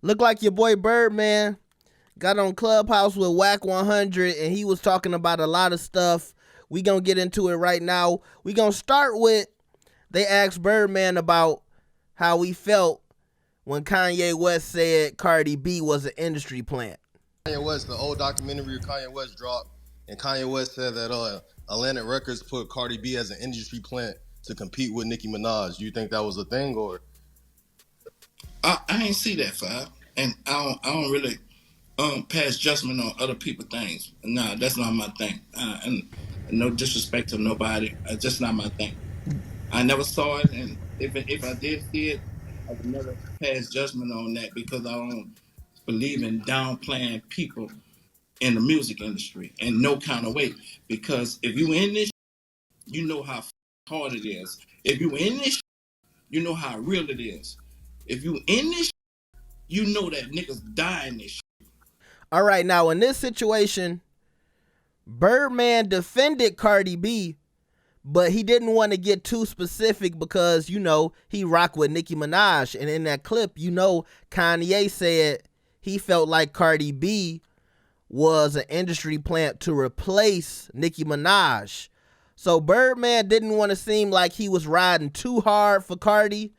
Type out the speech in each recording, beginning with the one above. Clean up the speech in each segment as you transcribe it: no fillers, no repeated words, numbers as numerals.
Look like your boy Birdman got on Clubhouse with Whack 100 and he was talking about a lot of stuff. We gonna get into it right now. We gonna start with, they asked Birdman about how he felt when Kanye West said Cardi B was an industry plant. Kanye West, the old documentary of Kanye West dropped, and Kanye West said that Atlantic Records put Cardi B as an industry plant to compete with Nicki Minaj. Do you think that was a thing, or? I ain't see that, Five. And I don't really pass judgment on other people's things. Nah, that's not my thing. And no disrespect to nobody. It's just not my thing. I never saw it, and if I did see it, I would never pass judgment on that because I don't believe in downplaying people in the music industry in no kind of way. Because if you in this, you know how hard it is. If you in this, you know how real it is. If you in this, you know that niggas die in this. All right, now in this situation, Birdman defended Cardi B, but he didn't want to get too specific because, you know, he rocked with Nicki Minaj. And in that clip, you know, Kanye said he felt like Cardi B was an industry plant to replace Nicki Minaj. So Birdman didn't want to seem like he was riding too hard for Cardi,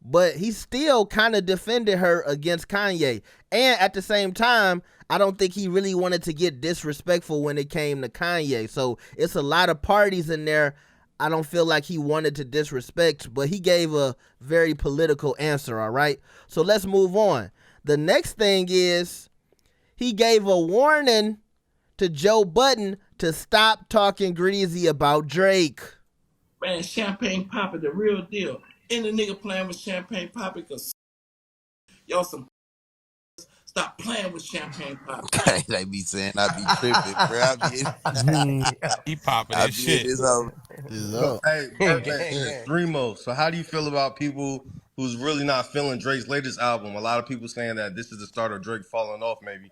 but he still kind of defended her against Kanye. And at the same time, I don't think he really wanted to get disrespectful when it came to Kanye. So it's a lot of parties in there. I don't feel like he wanted to disrespect, but he gave a very political answer, all right? So let's move on. The next thing is he gave a warning to Joe Budden to stop talking greasy about Drake. Man, Champagne Poppy, the real deal. Any nigga playing with Champagne Poppy, because y'all some stop playing with Champagne Poppy. They be saying I be tripping, bro. He popping I his be in shit. this whole. So, hey, Birdman, Gang. Remo. So, how do you feel about people who's really not feeling Drake's latest album? A lot of people saying that this is the start of Drake falling off, maybe.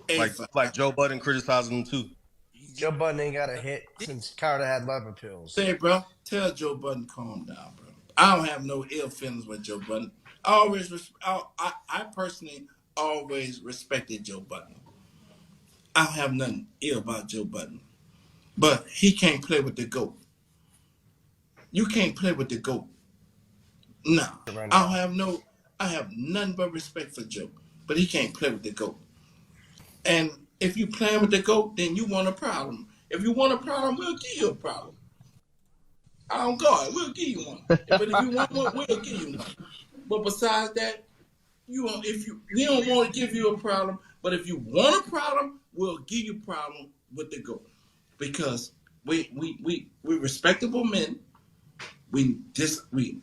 Hey, Like Joe Budden criticizing him too. Joe Budden ain't got a hit since Carter had Leather Pills. say, bro, tell Joe Budden calm down, bro. I don't have no ill feelings with Joe Budden. I personally always respected Joe Budden. I don't have nothing ill about Joe Budden. But he can't play with the GOAT. You can't play with the GOAT. No. Right now. I have none but respect for Joe. But he can't play with the GOAT. And if you playing with the GOAT, then you want a problem. If you want a problem, we'll give you a problem. On God, we'll give you one. But if you want one, we'll give you one. But besides that, we don't want to give you a problem. But if you want a problem, we'll give you a problem with the GOAT. Because we respectable men. We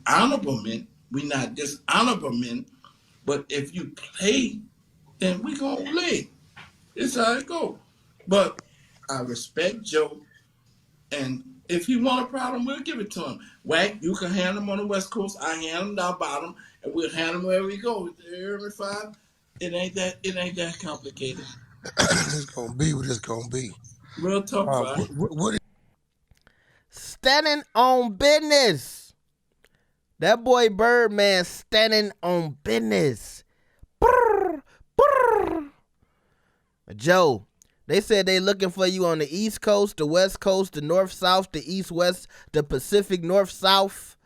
honorable men. We not dishonorable men. But if you play, then we gonna play. It's how it go. But I respect Joe, and if he want a problem, we'll give it to him. Wack, you can handle him on the West Coast. I handle him down bottom, and we'll handle him wherever we go. Every five, it ain't that complicated. It's gonna be what it's gonna be. Real tough, five. What Standing on business. That boy Birdman standing on business. Brr, brr. Joe, they said they looking for you on the East Coast, the West Coast, the North South, the East West, the Pacific North South.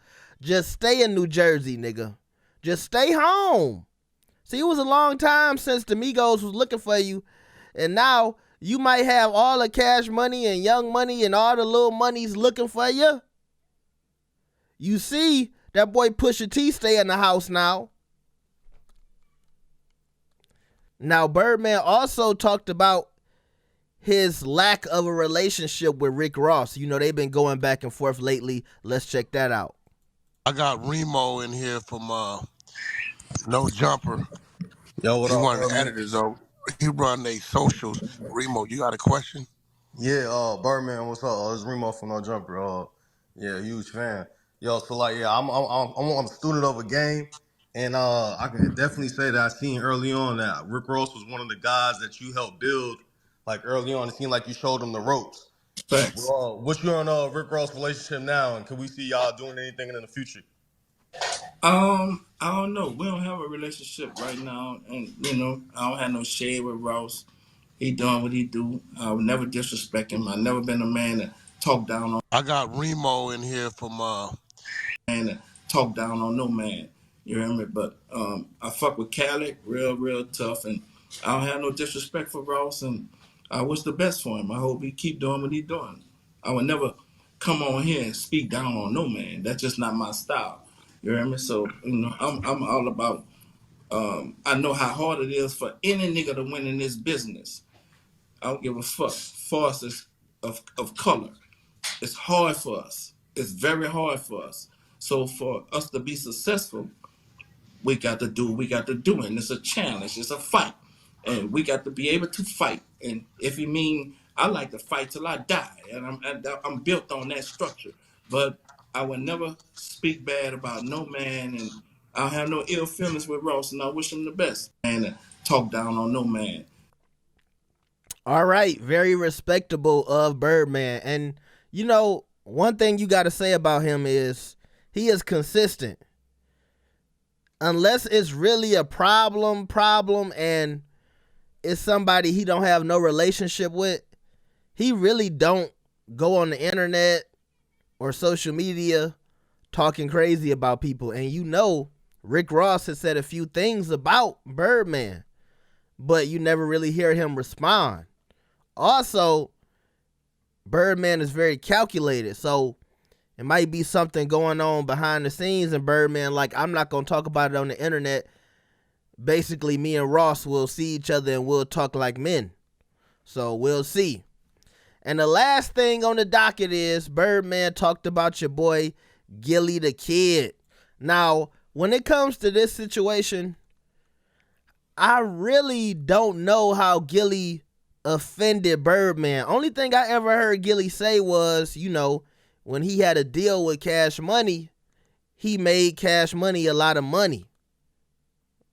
Just stay in New Jersey, nigga. Just stay home. See, it was a long time since the Migos was looking for you, and now you might have all the Cash Money and Young Money and all the little monies looking for you. You see, that boy Pusha T stay in the house now. Now, Birdman also talked about his lack of a relationship with Rick Ross. You know, they've been going back and forth lately. Let's check that out. I got Remo in here from No Jumper. Yo, what He's up, one of the Birdman? editors of. He run their socials. Remo, you got a question? Yeah, Birdman, what's up? It's Remo from No Jumper. Yeah, huge fan. Yo, so like, yeah, I'm a student of a game, and I can definitely say that I seen early on that Rick Ross was one of the guys that you helped build. Like early on, it seemed like you showed him the ropes. Thanks. What's your Rick Ross relationship now, and can we see y'all doing anything in the future? I don't know. We don't have a relationship right now, and I don't have no shade with Ross. He doing what he do. I would never disrespect him. I've never been a man to talk down on I got Remo in here from no man. You hear me? But I fuck with Khaled real tough, and I don't have no disrespect for Ross, and I wish the best for him. I hope he keep doing what he doing. I would never come on here and speak down on no man. That's just not my style. You hear me? So I'm all about. I know how hard it is for any nigga to win in this business. I don't give a fuck. For us of color, it's hard for us. It's very hard for us. So for us to be successful, we got to do what we got to do, and it's a challenge. It's a fight, and we got to be able to fight. And if you mean, I like to fight till I die, and I'm built on that structure. But I would never speak bad about no man, and I have no ill feelings with Ross, and I wish him the best. And talk down on no man. All right, very respectable of Birdman. And one thing you got to say about him is he is consistent. Unless it's really a problem and it's somebody he don't have no relationship with, he really don't go on the internet or social media talking crazy about people. And Rick Ross has said a few things about Birdman, but you never really hear him respond. Also, Birdman is very calculated, so it might be something going on behind the scenes, and Birdman, like, I'm not going to talk about it on the internet. Basically, me and Ross will see each other and we'll talk like men. So we'll see. And the last thing on the docket is Birdman talked about your boy Gilly the Kid. Now, when it comes to this situation, I really don't know how Gilly offended Birdman. Only thing I ever heard Gilly say was, when he had a deal with Cash Money, he made Cash Money a lot of money.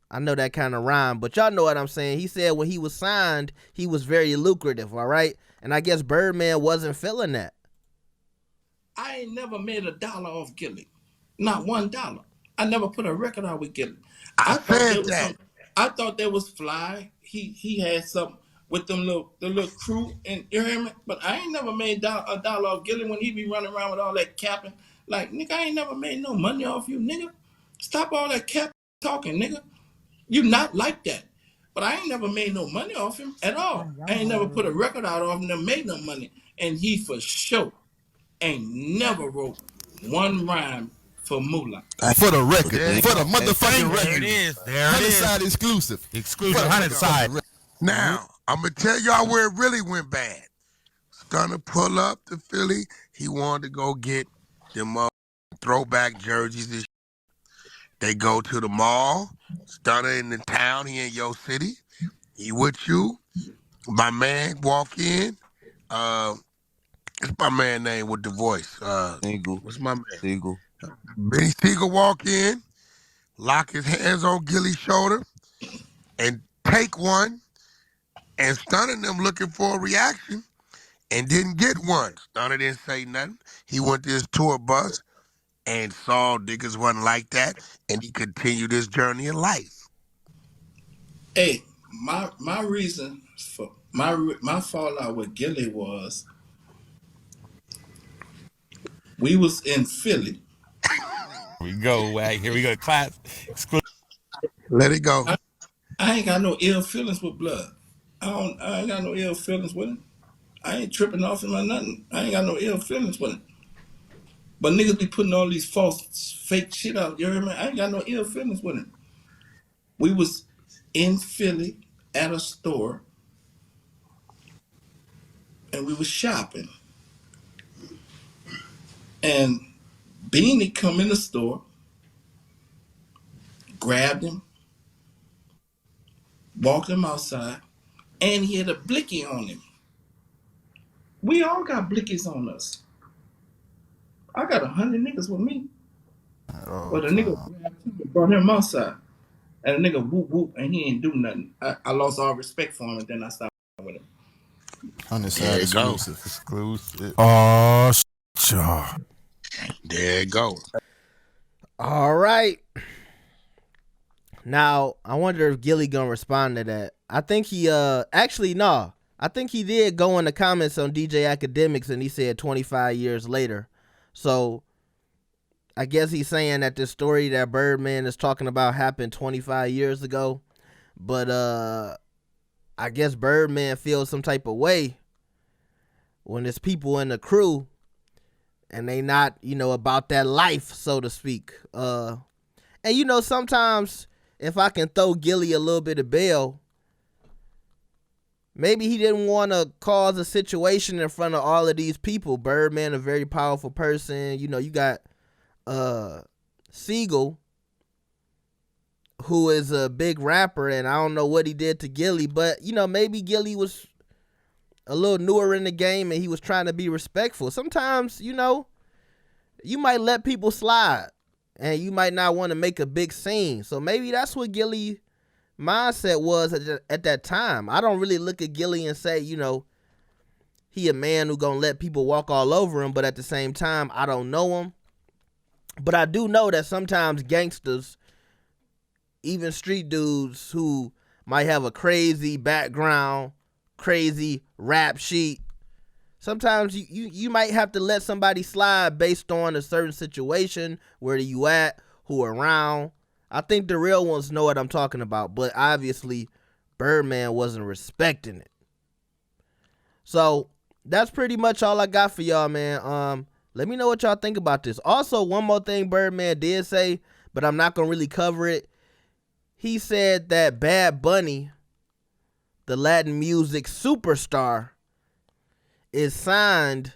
I know that kind of rhyme, but y'all know what I'm saying. He said when he was signed, he was very lucrative, all right? And I guess Birdman wasn't feeling that. I ain't never made $1 off Gilly. Not $1. I never put a record out with Gilly. I said that. I thought that was fly. He had something with the little crew, and you hear me? But I ain't never made $1 off Gilly when he be running around with all that capping. Like, nigga, I ain't never made no money off you, nigga. Stop all that cap talking, nigga. You not like that. But I ain't never made no money off him at all. I ain't never put a record out off him that made no money. And he for sure ain't never wrote one rhyme for Moolah. For the record. For the motherfucking record. There it is. There it 100 is. side exclusive. Exclusive 100 side. Now, I'm going to tell y'all where it really went bad. Stunner pull up to Philly. He wanted to go get them throwback jerseys and shit. They go to the mall. Stunner in the town. He in your city. He with you. My man walk in. It's my man name with the voice. Siegel. What's my man? Siegel. Benny Siegel walk in, lock his hands on Gilly's shoulder, and take one, and Stunner them looking for a reaction, and didn't get one. Stunner didn't say nothing. He went to his tour bus and saw niggas wasn't like that, and he continued his journey in life. Hey, my reason for my fallout with Gilly was we was in Philly. Here we go, Wag. Here we go. Class. Exclusive. Let it go. I ain't got no ill feelings with Blood. I ain't got no ill feelings with him. I ain't tripping off him or nothing. I ain't got no ill feelings with him. But niggas be putting all these false, fake shit out. You hear me? I ain't got no ill feelings with him. We was in Philly at a store, and we was shopping. And Beanie come in the store, grabbed him, walked him outside, and he had a blicky on him. We all got blickies on us. I got 100 niggas with me. But a nigga grabbed him and brought him outside. And the nigga whoop whoop, and he ain't do nothing. I lost all respect for him, and then I stopped with him. 100 side There you go. Exclusive. Oh, sure. There you go. All right. Now, I wonder if Gilly gonna respond to that. I think he actually no. I think he did go in the comments on DJ Academics and he said 25 years later. So I guess he's saying that this story that Birdman is talking about happened 25 years ago. But I guess Birdman feels some type of way when there's people in the crew and they not, about that life, so to speak. And sometimes if I can throw Gilly a little bit of bail, maybe he didn't want to cause a situation in front of all of these people. Birdman, a very powerful person. You got Siegel, who is a big rapper, and I don't know what he did to Gilly, but, maybe Gilly was a little newer in the game and he was trying to be respectful. Sometimes, you might let people slide and you might not want to make a big scene. So maybe that's what Gilly mindset was at that time. I don't really look at Gilly and say, he a man who gonna let people walk all over him, but at the same time, I don't know him. But I do know that sometimes gangsters, even street dudes who might have a crazy background, crazy rap sheet, sometimes you might have to let somebody slide based on a certain situation, where you at, who around. I think the real ones know what I'm talking about, but obviously Birdman wasn't respecting it. So that's pretty much all I got for y'all, man. Let me know what y'all think about this. Also, one more thing Birdman did say, but I'm not gonna really cover it. He said that Bad Bunny, the Latin music superstar, is signed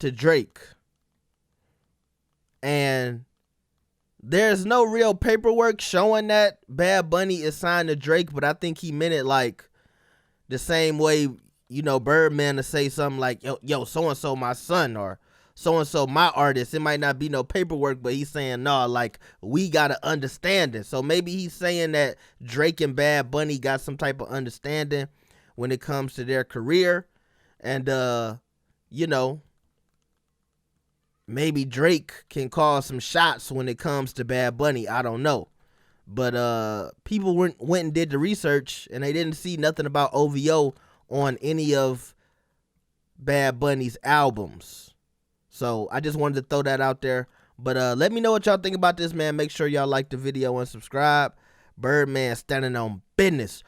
to Drake. And there's no real paperwork showing that Bad Bunny is signed to Drake, but I think he meant it like the same way, Birdman to say something like, yo, so-and-so my son, or so-and-so my artist. It might not be no paperwork, but he's saying, no, like, we got to understand it. So maybe he's saying that Drake and Bad Bunny got some type of understanding when it comes to their career. And, maybe Drake can call some shots when it comes to Bad Bunny. I don't know. But people went and did the research, and they didn't see nothing about OVO on any of Bad Bunny's albums. So I just wanted to throw that out there. But let me know what y'all think about this, man. Make sure y'all like the video and subscribe. Birdman standing on business.